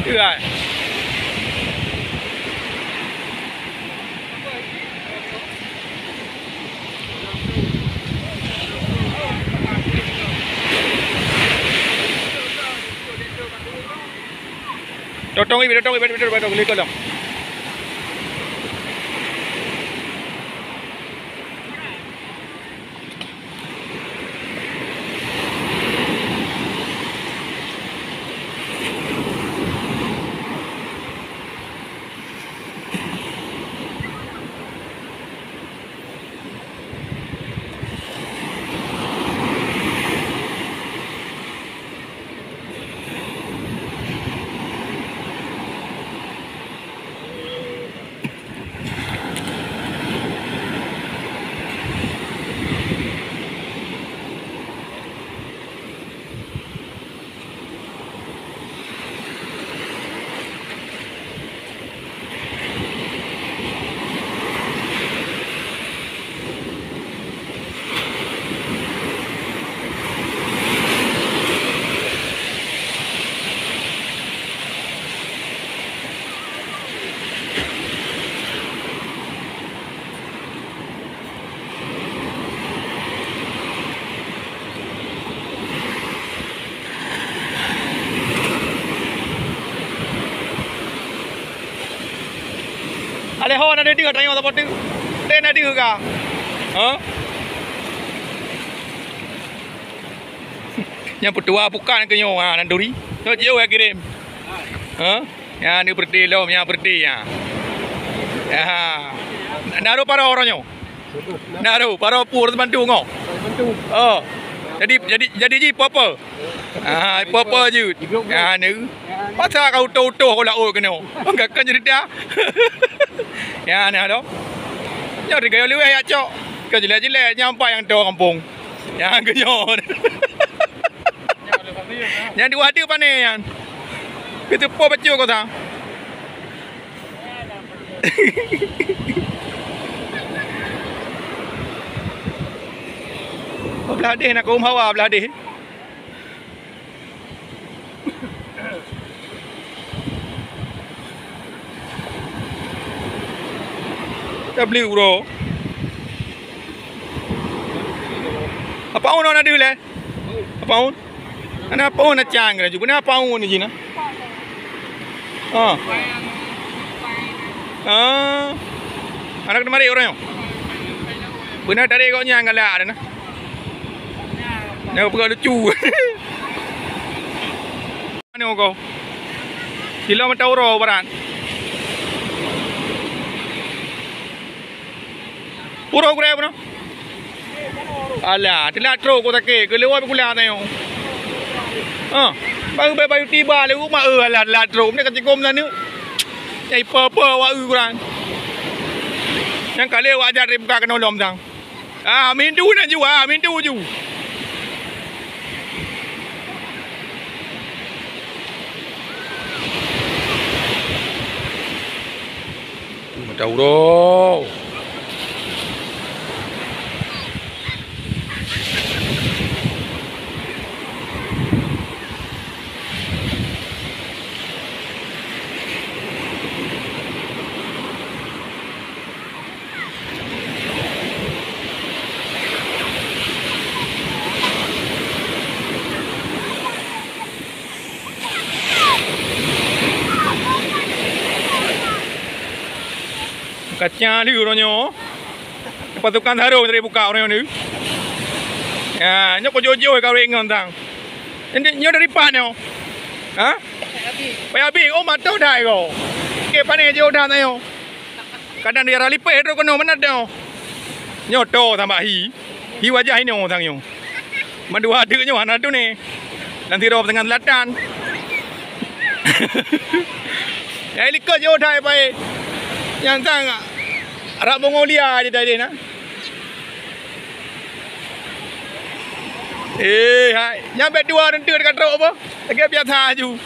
Iya. Dotong ibu, betul lekol dong. Ada hawa ada di katanya apa tu? Ten ada ke? Hah? Yang petua bukan ke nyo ah nanduri. Nyo jauh kirim. Hah? Ya ni berdi lo, yang berdi ya. Ya. Naruh para orangnya. Naruh para pur bantu ngo. Oh. Jadi ji apa? Ah, apa je. Ya ni. Pasal kau tahu kau lah kena. Enggak kan jadi dah. Ya ni ada. Ya dia gaya ya cok. Kau jelek-jelek nyampai yang tu kampung. Yang kenyo. Yang dua ada apa ni yang? Kita po baca kau tak? Belah deh nak kum hawa belah deh. Dah beli bro. Apa on ada le? Apa on? Ana apa on cang ke juga? Apa on ni jina? Ah. Ah. Anak mari orang yo. Benar tadi kau nyang galak ada nah. Nak pergi lucu. Mana kau? Sila mata uro baran. Puro kure bro. Alah, telah tro ko take, ke lewat pula tanya. Baru tiba le rumah alah tro ni kat cikom sana. Cai apa wa kurang. Yang kali awak ajar buka kena lom sang. Mindu nak ju mindu ju. Tahu doh. Kacang liu ronyo. Pasukan harum dari buka orang ni. Ya, nyok jojo kau ingat tang. Ini nyok dari panyo. Hah? Payabi, oh matau dah kau. Ke panai jauh dah tayo. Kadang dia rali pe ro kono mana dah. Nyok to tambah hi. Hi wajah ini orang tang yo. Madu ada nyo ana tu ni. Nanti rob dengan selatan. Ya likut jauh dah baik. Yang tang Arab Mongolia je tadi nak. Hai, nyampe dua nanti dekat truk apa? Dekat biasa aju.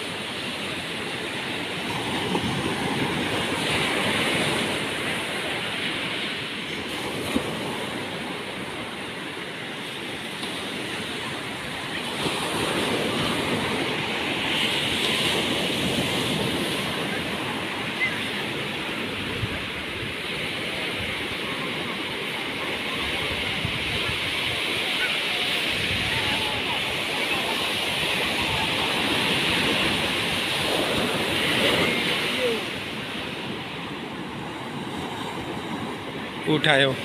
Udayo.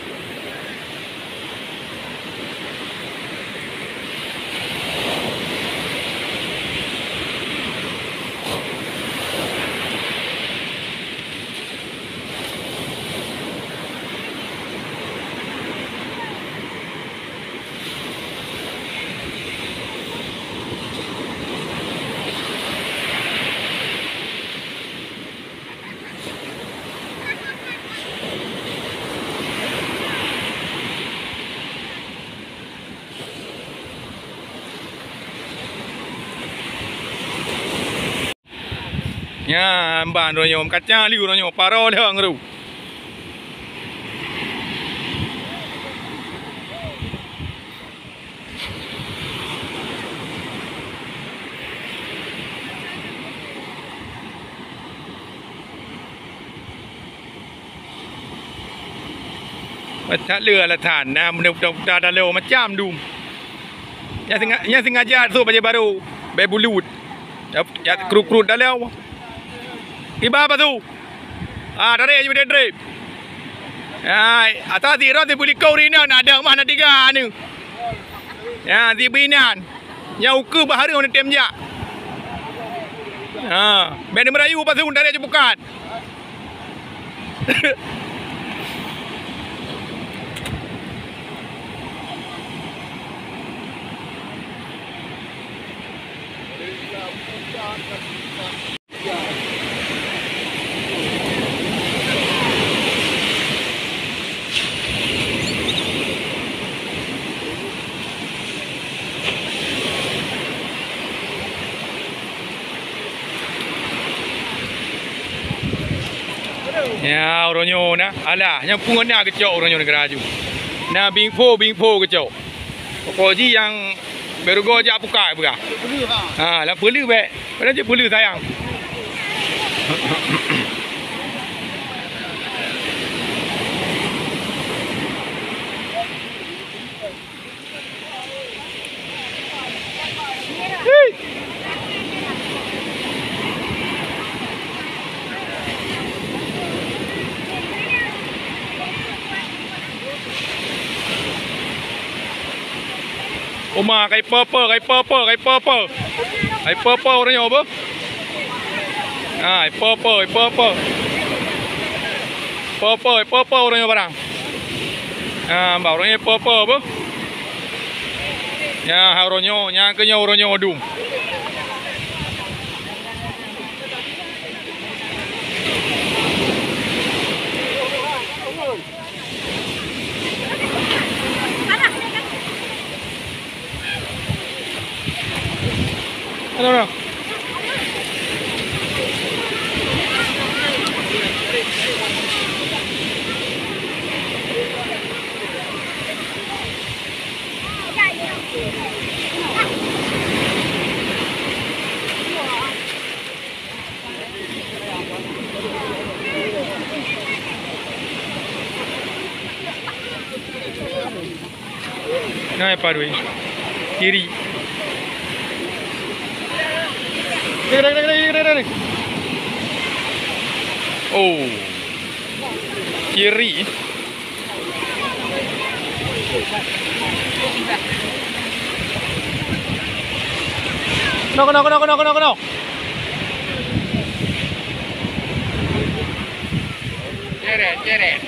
Ya, mbak ronyo kacang liu ronyo paro le ngru.ถ้าเรือละฐานนะมันดาเร็วมาจ้ามดูya sengaja tu baju baru bebulut ya kruk dah lewat tiba apa tu dari aja dia drip atas zero tu beli kau ni ada mana tiga ni ya di binan ya uku bahari on tem ja ben Merayu pasal dari aja bukan ya oronyo na ala yang pungan ni agak jauh oronyo negara ju na bingpo kecau koji yang baru go jak buka buka lah perlu be pada je perlu sayang Oma kai purple orang yo apa? Purple orang yo barang. Mbak orangnya purple apa? Ya orangnya yang kenyo orangnya odum. No. Nah, parui kiri. Oh, kiri. No. Ceret.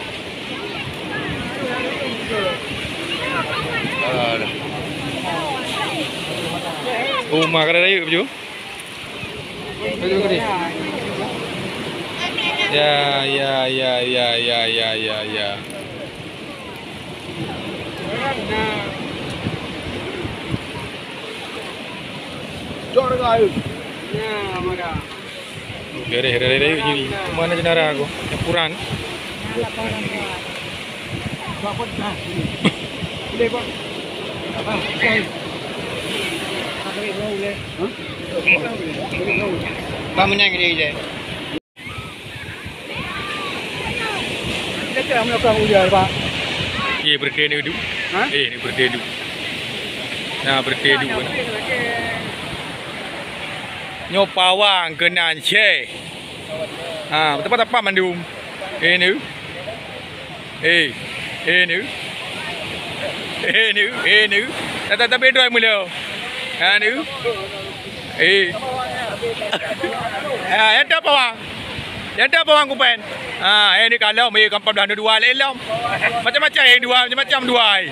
Oh, makan ada yuk, Ju. Ya. Here yuk. Mana jenara aku? Puran. Bangun yang gede je. Kita melakukan ujar pak. Iya berdiri dulu. Ini berdiri dulu. Nah berdiri dulu. Nyopawang kenan che. Tempat mandum. Ini. nữ nữ ta biết rồi mùi lều nữ Enta bawang kupen. Ini kalau me kampam dah dua lelom. Macam-macam yang dua, macam-macam dua.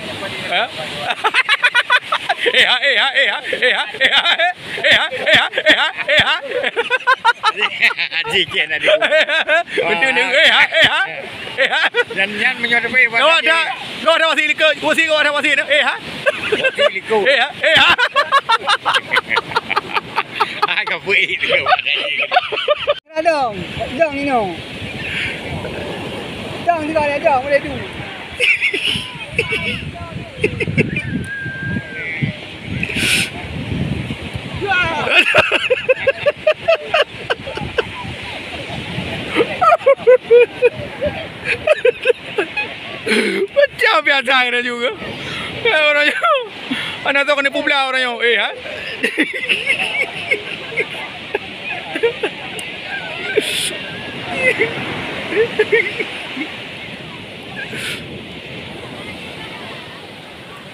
Dikit ada. Betul ni. Dan yang menyodomi. Kau ada wasi liko, wasi kau ada wasi. Wasi liko. Agak buih liko. Dong, dong ni no. Dong juga ada dong, boleh tu. Macam biasa kena juga. Orangnya, anak tu kena pula orangnya.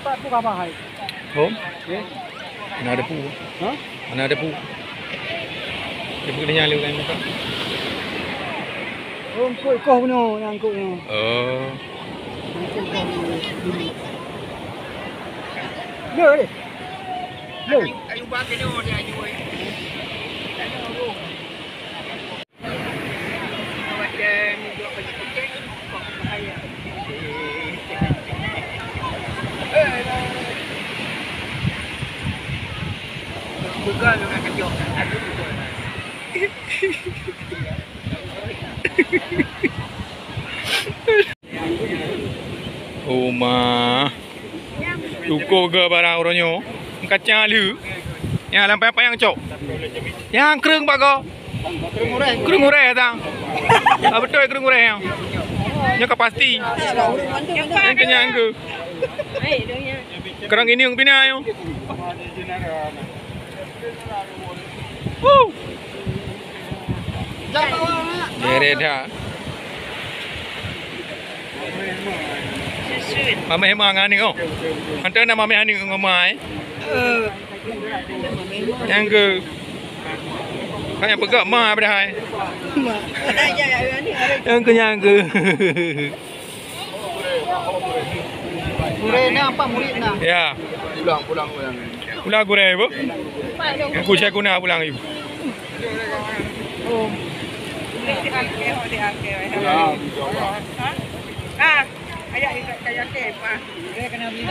Pak tu apa hai? Oh, mana ada pu? Ha? Mana ada pu? Dia pergi nyali kan muka. Oh, kau punya, yang kau punya. Oh. Leh deh. Leh. Ayu bagi ni dia ayu. Bukan dengan kejok. Rumah. Tuku ke barang orangnya. Kacang lu. Yang lampai apa yang cok? Yang kereng pak kau. Kereng urai tang. Betul kereng urai yang. Nya pasti. Yang kenyang ke. Kerang ini yang pina yo. Deret dah. Mama hemang ani oh. Hantar nama mama ani ngomai. Yang ke. Kan yang pegak mah pada hai. Yang kenyang ke. Murid ni apa murid nak? Ya. Pulang. Pulang goreng ibu. Aku cek guna pulang ibu. Oh. Ayah kayak apa? Kena beli.